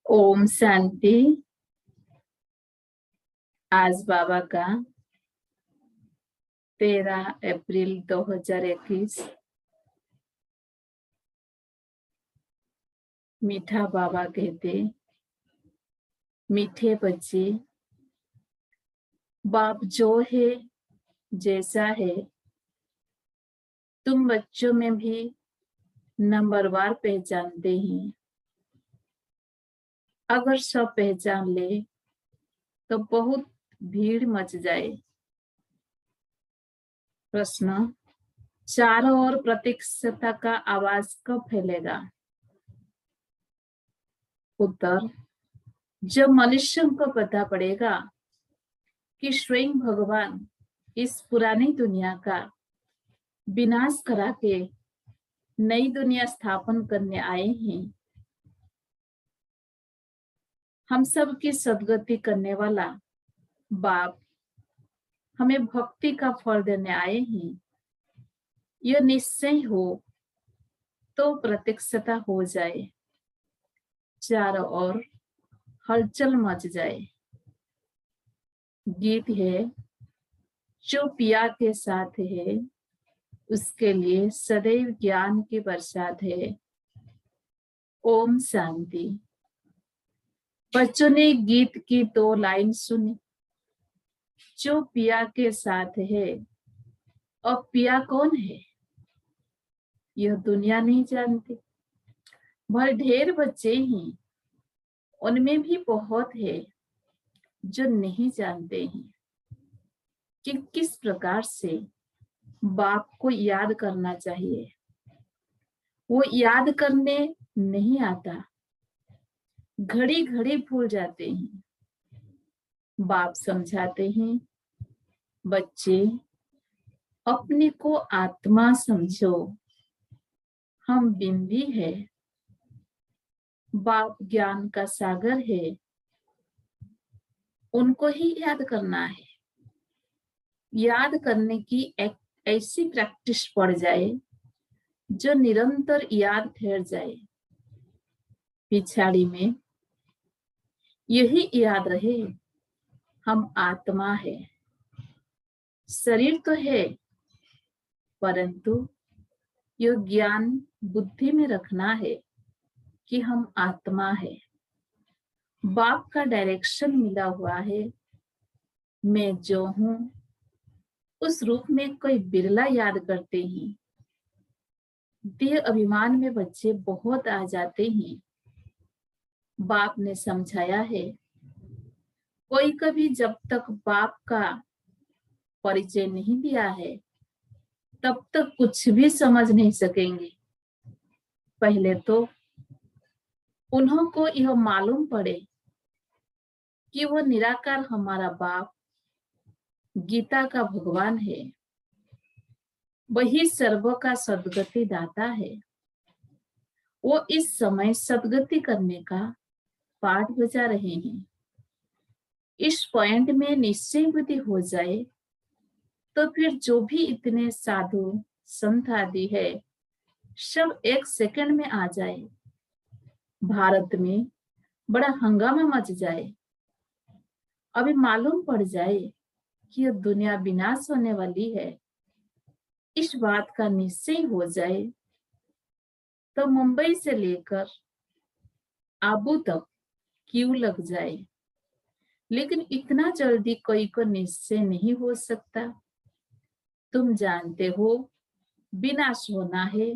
ओम शांति। आज बाबा का 13 अप्रैल 2021। मीठा बाबा कहते, मीठे बच्चे, बाप जो है जैसा है तुम बच्चों में भी नंबरवार पहचानते हैं। अगर सब पहचान ले तो बहुत भीड़ मच जाए। प्रश्न, चारों ओर प्रतीक्षता का आवाज कब फैलेगा? उत्तर, जब मनुष्यों को पता पड़ेगा कि स्वयं भगवान इस पुरानी दुनिया का विनाश करा के नई दुनिया स्थापन करने आए हैं। हम सब की सदगति करने वाला बाप हमें भक्ति का फल देने आए हैं। यह निश्चय हो तो प्रत्यक्षता हो जाए, चारों ओर हलचल मच जाए। गीत है, जो पिया के साथ है उसके लिए सदैव ज्ञान की बरसात है। ओम शांति। बच्चों ने गीत की 2 लाइन सुनी, जो पिया के साथ है। अब पिया कौन है यह दुनिया नहीं जानती। भले ढेर बच्चे ही, उनमें भी बहुत है जो नहीं जानते हैं कि किस प्रकार से बाप को याद करना चाहिए। वो याद करने नहीं आता, घड़ी घड़ी भूल जाते हैं। बाप समझाते हैं, बच्चे अपने को आत्मा समझो, हम बिंदी है। बाप ज्ञान का सागर है, उनको ही याद करना है। याद करने की एक ऐसी प्रैक्टिस पड़ जाए जो निरंतर याद ठहर जाए। पिछाड़ी में यही याद रहे, हम आत्मा है। शरीर तो है, परंतु यह ज्ञान बुद्धि में रखना है कि हम आत्मा है। बाप का डायरेक्शन मिला हुआ है, मैं जो हूं उस रूप में कोई बिरला याद करते हैं। देह अभिमान में बच्चे बहुत आ जाते हैं। बाप ने समझाया है, कोई कभी जब तक बाप का परिचय नहीं दिया है तब तक कुछ भी समझ नहीं सकेंगे। पहले तो उन्हों को यह मालूम पड़े कि वो निराकार हमारा बाप गीता का भगवान है। वही सर्व का सदगति दाता है। वो इस समय सदगति करने का पाठ बजा रहे हैं। इस पॉइंट में निश्चय बुद्धि हो जाए तो फिर जो भी इतने साधु संत आदि है सब 1 सेकंड में आ जाए। भारत में बड़ा हंगामा मच जाए। अभी मालूम पड़ जाए कि यह दुनिया विनाश होने वाली है, इस बात का निश्चय हो जाए तो मुंबई से लेकर आबू तक क्यों लग जाए। लेकिन इतना जल्दी कोई को निश्चय नहीं हो सकता। तुम जानते हो विनाश होना है,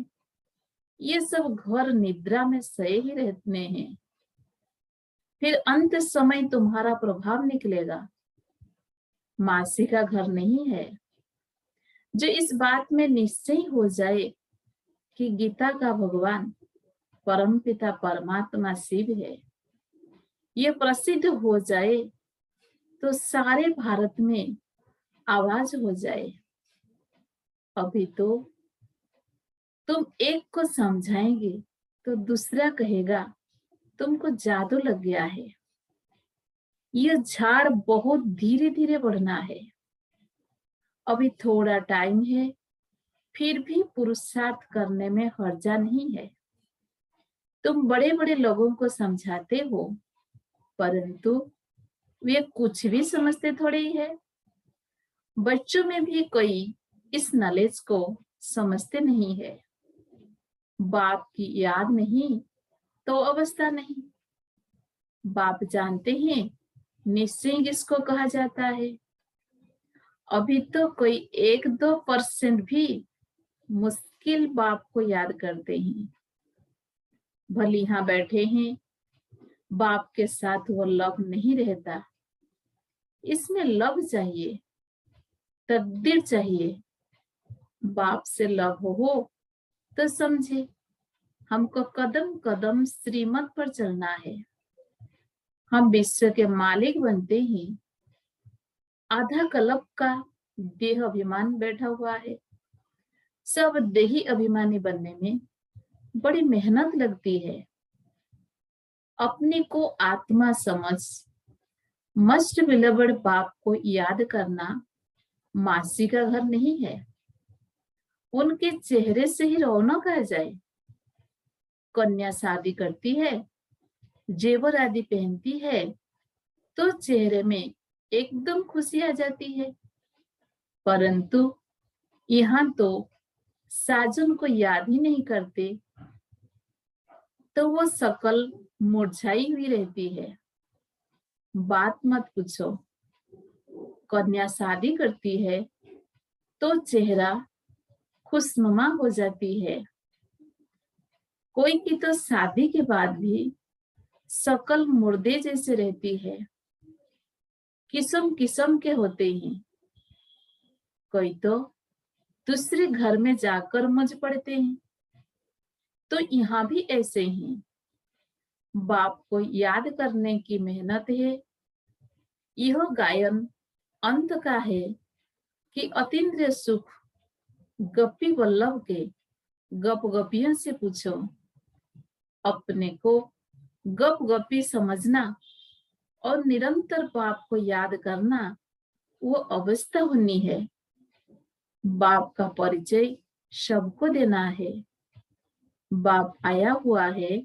ये सब घर निद्रा में सोए ही रहते हैं। फिर अंत समय तुम्हारा प्रभाव निकलेगा। मासी का घर नहीं है। जो इस बात में निश्चय हो जाए कि गीता का भगवान परमपिता परमात्मा शिव है, ये प्रसिद्ध हो जाए तो सारे भारत में आवाज हो जाए। अभी तो तुम एक को समझाएंगे तो दूसरा कहेगा तुमको जादू लग गया है। यह झाड़ बहुत धीरे धीरे बढ़ना है। अभी थोड़ा टाइम है, फिर भी पुरुषार्थ करने में हर्जा नहीं है। तुम बड़े बड़े लोगों को समझाते हो, परंतु वे कुछ भी समझते थोड़े ही है। बच्चों में भी कोई इस नॉलेज को समझते नहीं है। बाप की याद नहीं तो अवस्था नहीं। बाप जानते हैं निश्चय किसको कहा जाता है। अभी तो कोई 1-2% भी मुश्किल बाप को याद करते हैं। भले यहाँ बैठे हैं, बाप के साथ वो लव नहीं रहता। इसमें लव चाहिए, तकदीर चाहिए। बाप से लव हो तो समझे हमको कदम कदम श्रीमत पर चलना है। हम विश्व के मालिक बनते हैं। आधा कल्प का देह अभिमान बैठा हुआ है। सब देही अभिमानी बनने में बड़ी मेहनत लगती है। अपने को आत्मा समझ मस्ट बिलवड बाप को याद करना मासी का घर नहीं है। उनके चेहरे से ही रौनक आ जाए। कन्या शादी करती है, जेवर आदि पहनती है, तो चेहरे में एकदम खुशी आ जाती है। परंतु यहाँ तो साजन को याद ही नहीं करते, तो वो शकल मुरझाई हुई रहती है। बात मत पूछो। कन्या शादी करती है तो चेहरा खुशनुमा हो जाती है। कोई की तो शादी के बाद भी शकल मुर्दे जैसे रहती है। किस्म किस्म के होते हैं। कोई तो दूसरे घर में जाकर मुझ पड़ते हैं। तो यहाँ भी ऐसे ही बाप को याद करने की मेहनत है। यह गायन अंत का है कि अतीन्द्रिय सुख गप्पी वल्लभ के गप गपियों से पूछो। अपने को गप गपी समझना और निरंतर बाप को याद करना वो अवस्था होनी है। बाप का परिचय सबको देना है। बाप आया हुआ है,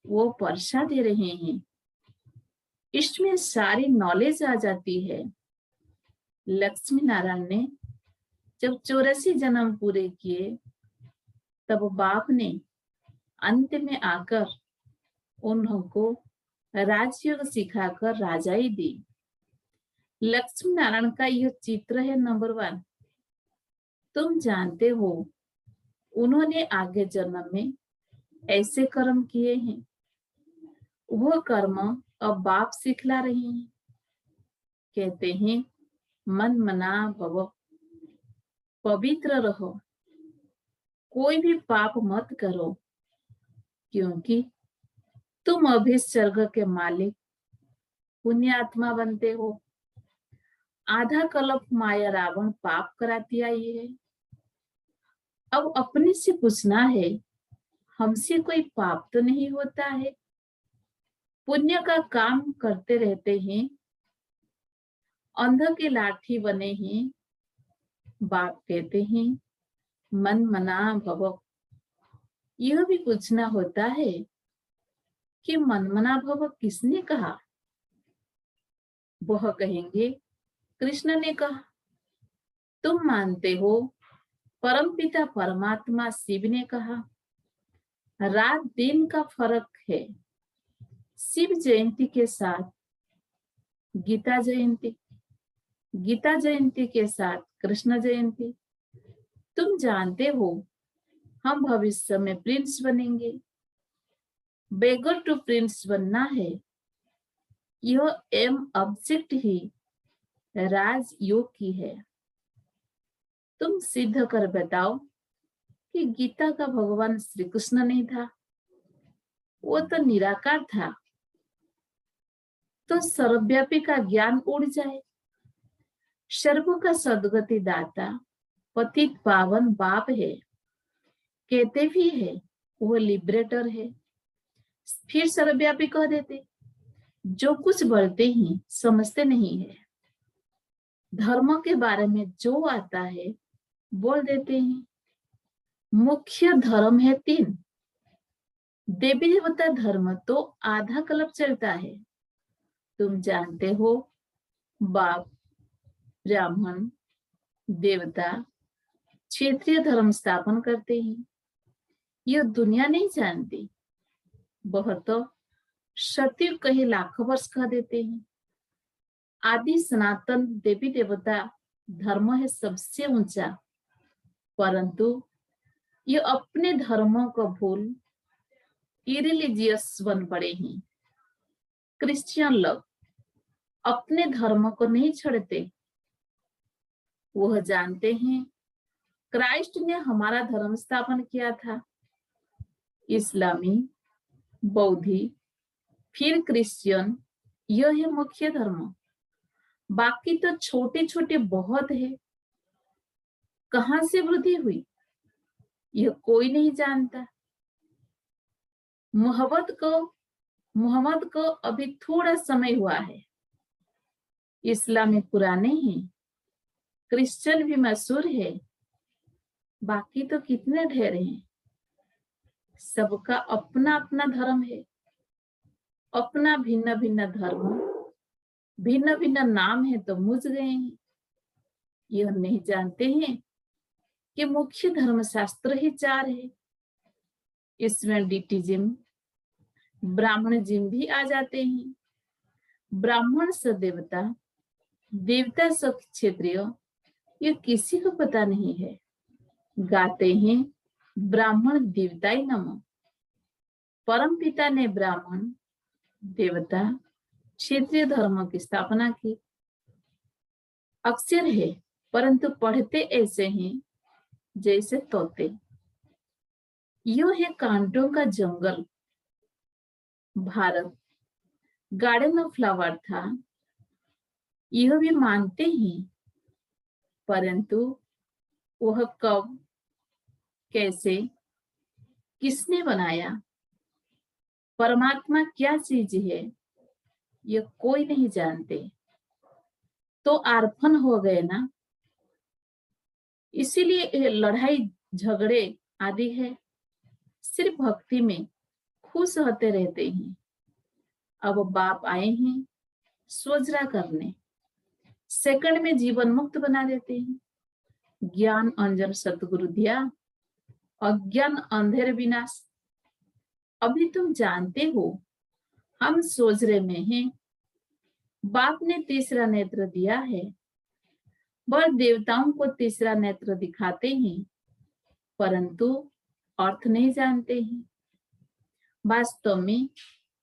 वो परसा दे रहे हैं। इसमें सारी नॉलेज आ जाती है। लक्ष्मी नारायण ने जब 84 जन्म पूरे किए, तब बाप ने अंत में आकर उनको राजयोग सिखाकर राजाई दी। लक्ष्मी नारायण का यह चित्र है नंबर 1। तुम जानते हो उन्होंने आगे जन्म में ऐसे कर्म किए हैं। वह कर्म अब बाप सिखला रहे हैं। कहते हैं मन मना भव, पवित्र रहो, कोई भी पाप मत करो, क्योंकि तुम अभी स्वर्ग के मालिक पुण्य आत्मा बनते हो। आधा कल्प माया रावण पाप कराती आई है। अब अपने से पूछना है, हमसे कोई पाप तो नहीं होता है। पुण्य का काम करते रहते हैं। अंध की लाठी बने हैं। बाप कहते हैं मन मना भव। यह भी पूछना होता है कि मन मना भव किसने कहा। वह कहेंगे कृष्ण ने कहा। तुम मानते हो परमपिता परमात्मा शिव ने कहा। रात दिन का फर्क है। शिव जयंती के साथ गीता जयंती, गीता जयंती के साथ कृष्ण जयंती। तुम जानते हो हम भविष्य में प्रिंस बनेंगे। बेगर टू प्रिंस बनना है। यह एम ऑब्जेक्ट ही राजयोग की है। तुम सिद्ध कर बताओ कि गीता का भगवान श्री कृष्ण नहीं था, वो तो निराकार था। तो सर्वव्यापी का ज्ञान उड़ जाए। सर्व का सदगति दाता पतित पावन बाप है। कहते भी है वो लिबरेटर है, फिर सर्वव्यापी कह देते। जो कुछ बोलते ही समझते नहीं है। धर्म के बारे में जो आता है बोल देते हैं। मुख्य धर्म है 3। देवी देवता धर्म तो आधा कल्प चलता है। तुम जानते हो, बाप, ब्राह्मण, देवता क्षेत्रीय धर्म स्थापन करते हैं। यह दुनिया नहीं जानती। वह तो सतयुग कहीं लाखों वर्ष कह देते हैं। आदि सनातन देवी देवता धर्म है सबसे ऊंचा, परंतु ये अपने धर्मों को भूल इरिलीजियस बन पड़े हैं। क्रिश्चियन लोग अपने धर्म को नहीं छोड़ते। वह जानते हैं क्राइस्ट ने हमारा धर्म स्थापन किया था। इस्लामी, बौद्धी, फिर क्रिश्चियन, यह है मुख्य धर्म। बाकी तो छोटे छोटे बहुत है। कहां से वृद्धि हुई यह कोई नहीं जानता। मोहम्मद को अभी थोड़ा समय हुआ है। इस्लामी पुराने हैं, क्रिश्चियन भी मशहूर है, बाकी तो कितने ढेर हैं। सबका अपना अपना धर्म है, अपना भिन्न भिन्न धर्म, भिन्न भिन्न नाम है तो मुझ गए हैं। यह नहीं जानते हैं कि मुख्य धर्म शास्त्र ही 4 है। इसमें डिटिज्म, ब्राह्मणज्म भी आ जाते हैं। ब्राह्मण स देवता, देवता स क्षेत्रीय, ये किसी को पता नहीं है। गाते हैं ब्राह्मण देवताई नमः। परम पिता ने ब्राह्मण, देवता, क्षेत्रीय धर्म की स्थापना की। अक्षर है, परंतु पढ़ते ऐसे हैं जैसे तोते। यो है कांटों का जंगल। भारत गार्डन ऑफ फ्लावर था, यह भी मानते हैं, परंतु वह कब, कैसे, किसने बनाया, परमात्मा क्या चीज है, यह कोई नहीं जानते। तो आर्फन हो गए ना। इसीलिए ये लड़ाई झगड़े आदि है। सिर्फ भक्ति में खुश होते रहते हैं। अब बाप आए हैं स्वजरा करने, सेकंड में जीवन मुक्त बना देते हैं। ज्ञान अंजन सतगुरु दिया, अज्ञान अंधेर विनाश। अभी तुम जानते हो हम सोजरे में हैं। बाप ने तीसरा नेत्र दिया है। वह देवताओं को तीसरा नेत्र दिखाते हैं, परंतु अर्थ नहीं जानते हैं। वास्तव में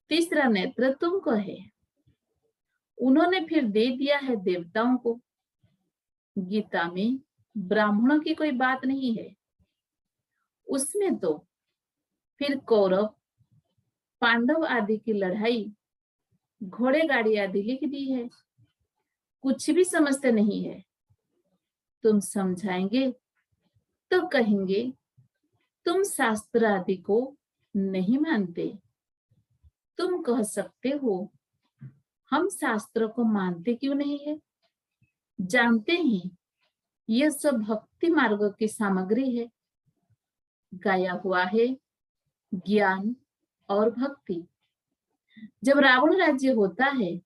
तीसरा नेत्र तुमको है। उन्होंने फिर दे दिया है देवताओं को। गीता में ब्राह्मणों की कोई बात नहीं है। उसमें तो फिर कौरव, पांडव आदि की लड़ाई, घोड़े गाड़ी आदि लिख दी है। कुछ भी समझते नहीं है। तुम समझाएंगे तो कहेंगे तुम शास्त्र आदि को नहीं मानते। तुम कह सकते हो हम शास्त्र को मानते क्यों नहीं है। जानते हैं यह सब भक्ति मार्ग की सामग्री है। गाया हुआ है ज्ञान और भक्ति। जब रावण राज्य होता है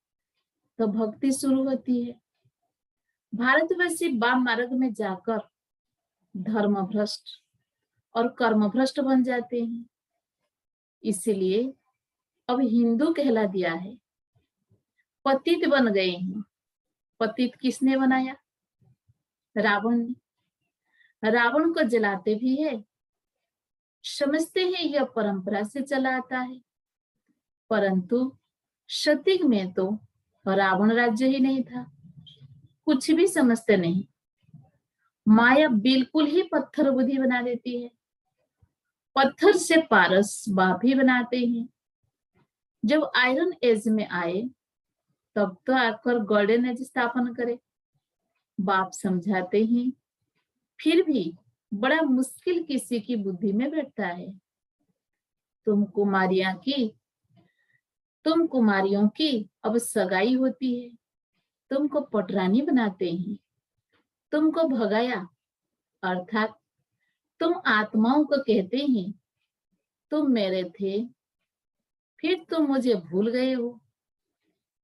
तो भक्ति शुरू होती है। भारतवासी वाम मार्ग में जाकर धर्म भ्रष्ट और कर्म भ्रष्ट बन जाते हैं। इसीलिए अब हिंदू कहला दिया है। पतित बन गए हैं। पतित किसने बनाया? रावण ने। रावण को जलाते भी है। समझते हैं यह परंपरा से चला आता है, परंतु सतयुग में तो रावण राज्य ही नहीं था। कुछ भी समझते नहीं। माया बिल्कुल ही पत्थर बुद्धि बना देती है। पत्थर से पारस बाप ही बनाते हैं। जब आयरन एज में आए तब तो आकर गोल्डन एज स्थापन करे। बाप समझाते हैं, फिर भी बड़ा मुश्किल किसी की बुद्धि में बैठता है। तुम कुमारियों की अब सगाई होती है। तुमको पटरानी बनाते हैं। तुमको भगाया, अर्थात तुम आत्माओं को कहते हैं तुम मेरे थे, फिर तुम मुझे भूल गए हो,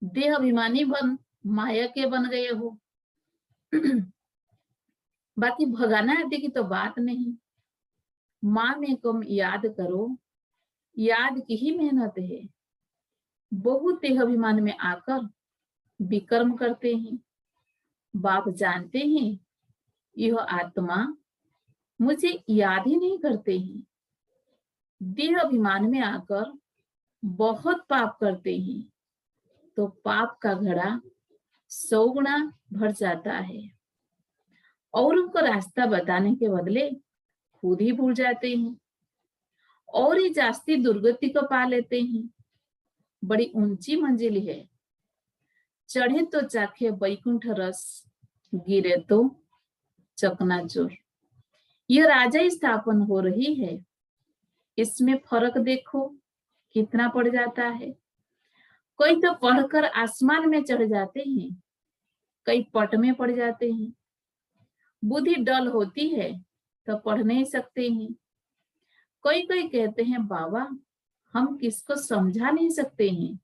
देह अभिमानी बन माया के बन गए हो। बाकी भगाना आदि की तो बात नहीं। माँ में कम याद करो, याद की ही मेहनत है। बहुत देह अभिमान में आकर विकर्म करते हैं। बाप जानते हैं यह आत्मा मुझे याद ही नहीं करते हैं। देह अभिमान में आकर बहुत पाप करते हैं, तो पाप का घड़ा 100 गुना भर जाता है। और उनको रास्ता बताने के बदले खुद ही भूल जाते हैं और ही जास्ती दुर्गति को पा लेते हैं। बड़ी ऊंची मंजिल है, चढ़े तो चाखे वैकुंठ रस, गिरे तो चकनाचूर। यह राजा स्थापन हो रही है, इसमें फर्क देखो कितना पड़ जाता है। कोई तो पढ़कर आसमान में चढ़ जाते हैं, कई पट में पड़ जाते हैं। बुद्धि डल होती है तो पढ़ नहीं सकते हैं। कोई कोई कहते हैं बाबा हम किसको समझा नहीं सकते हैं।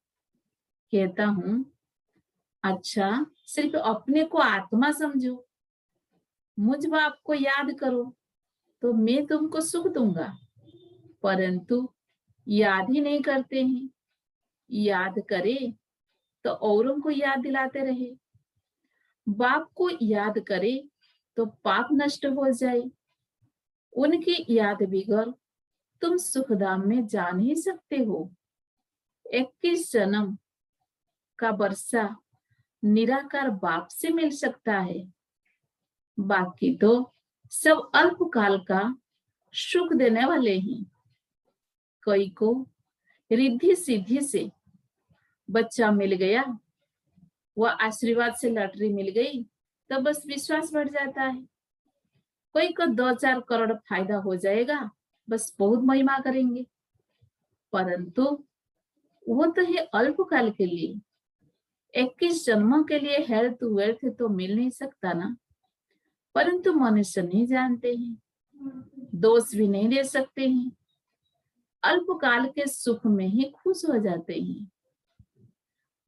कहता हूं अच्छा, सिर्फ अपने को आत्मा समझो, मुझ बाप को याद करो तो मैं तुमको सुख दूंगा। परंतु याद ही नहीं करते हैं। याद करे तो औरों को याद दिलाते रहे। बाप को याद करे तो पाप नष्ट हो जाए। उनकी याद बिगड़ तुम सुखधाम में जा नहीं सकते हो। 21 जन्म का वर्षा निराकार बाप से मिल सकता है, बाकी तो सब अल्पकाल का सुख देने वाले हैं। कोई को रिद्धि सिद्धि से बच्चा मिल गया, वह आशीर्वाद से लॉटरी मिल गई तो बस विश्वास बढ़ जाता है। कोई को 2-4 करोड़ फायदा हो जाएगा, बस बहुत महिमा करेंगे। परंतु वो तो है अल्पकाल के लिए। 21 जन्मों के लिए हेल्थ वेल्थ तो मिल नहीं सकता ना। परंतु मनुष्य नहीं जानते हैं, दोष भी नहीं दे सकते हैं, अल्पकाल के सुख में ही खुश हो जाते हैं।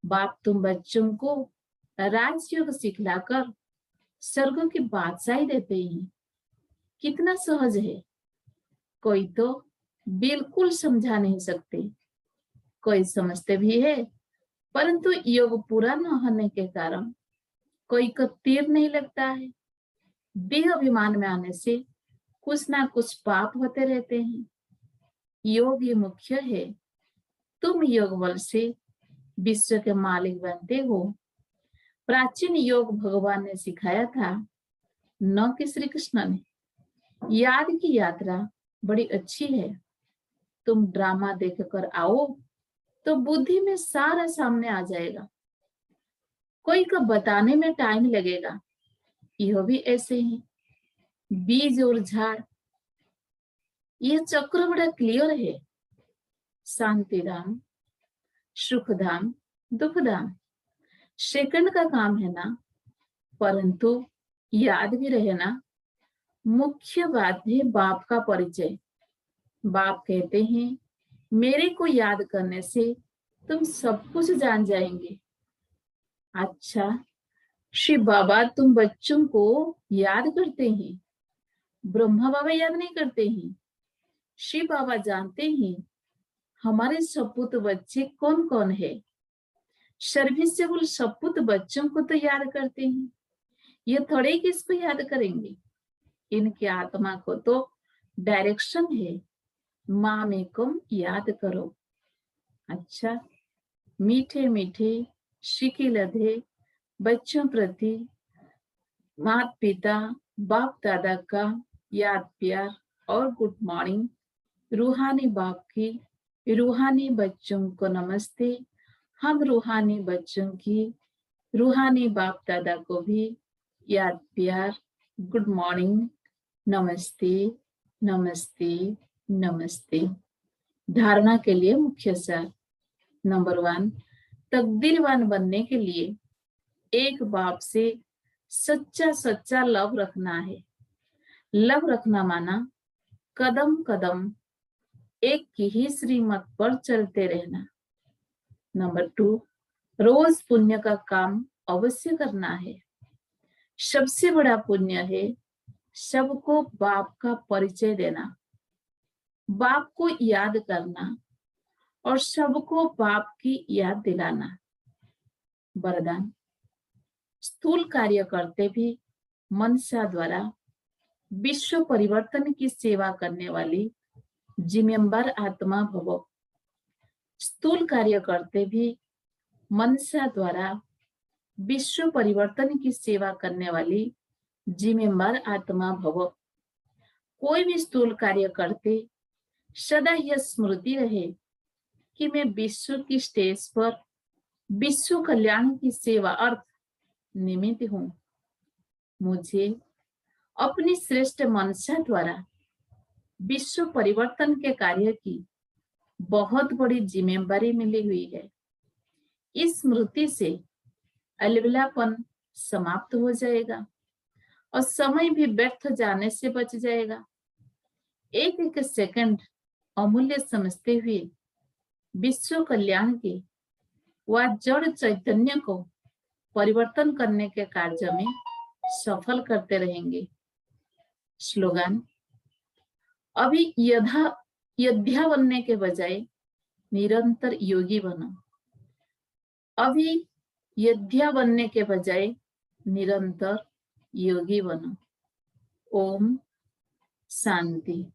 बाप तुम बच्चों को राजयोग सिखलाकर स्वर्गों की बादशाही देते हैं। कितना सहज है। कोई तो बिल्कुल समझा नहीं सकते, कोई समझते भी है, परंतु योग पूरा न होने के कारण कोई को तीर नहीं लगता है। देह अभिमान में आने से कुछ ना कुछ पाप होते रहते हैं। योग ही मुख्य है। तुम योग बल से विश्व के मालिक बनते हो। प्राचीन योग भगवान ने सिखाया था, न कि श्री कृष्ण ने। याद की यात्रा बड़ी अच्छी है। तुम ड्रामा देख कर आओ तो बुद्धि में सारा सामने आ जाएगा। कोई को बताने में टाइम लगेगा। यह भी ऐसे ही बीज और झाड़, यह चक्र बड़ा क्लियर है। शांतिधाम, सुखधाम, दुखधाम सेकंड का काम है ना, परंतु याद भी रहे ना। मुख्य बात है बाप का परिचय। बाप कहते हैं मेरे को याद करने से तुम सब कुछ जान जाएंगे। अच्छा, शिव बाबा तुम बच्चों को याद करते हैं, ब्रह्मा बाबा याद नहीं करते हैं। शिव बाबा जानते हैं हमारे सपूत बच्चे कौन कौन है। सर्विसेबल सपूत बच्चों को तो याद करते हैं, ये थोड़े किसको याद करेंगे। इनके आत्मा को तो डायरेक्शन है, माँ में कम याद करो। अच्छा, मीठे मीठे शिकी लधे बच्चों प्रति माता पिता बाप दादा का याद प्यार और गुड मॉर्निंग। रूहानी बाप की रूहानी बच्चों को नमस्ते। हम रूहानी बच्चों की रूहानी बाप दादा को भी याद प्यार, गुड मॉर्निंग, नमस्ते नमस्ते नमस्ते। धारणा के लिए मुख्य सार। नंबर 1, तकदीरवान बनने के लिए एक बाप से सच्चा सच्चा लव रखना है। लव रखना माना कदम कदम एक की ही श्रीमत पर चलते रहना। नंबर 2, रोज पुण्य का काम अवश्य करना है। सबसे बड़ा पुण्य है सबको बाप का परिचय देना, बाप को याद करना और सबको बाप की याद दिलाना। वरदान, स्थूल कार्य करते भी मनसा द्वारा विश्व परिवर्तन की सेवा करने वाली जिम्मेदार आत्मा भव। स्थूल कार्य करते भी मनसा द्वारा विश्व परिवर्तन की सेवा करने वाली जिम्मेदार आत्मा भव। कोई भी स्थूल कार्य करते सदा यह स्मृति रहे कि मैं विश्व की स्टेज पर विश्व कल्याण की सेवा अर्थ निमित्त हूं। मुझे अपनी श्रेष्ठ मनसा द्वारा विश्व परिवर्तन के कार्य की बहुत बड़ी जिम्मेदारी मिली हुई है। इस स्मृति से अलविलापन समाप्त हो जाएगा और समय भी व्यर्थ जाने से बच जाएगा। एक एक सेकंड अमूल्य समझते हुए विश्व कल्याण के व जड़ चैतन्य को परिवर्तन करने के कार्य में सफल करते रहेंगे। स्लोगन, अभी योद्धा बनने के बजाय निरंतर योगी बनो। अभी योद्धा बनने के बजाय निरंतर योगी बनो। ओम शांति।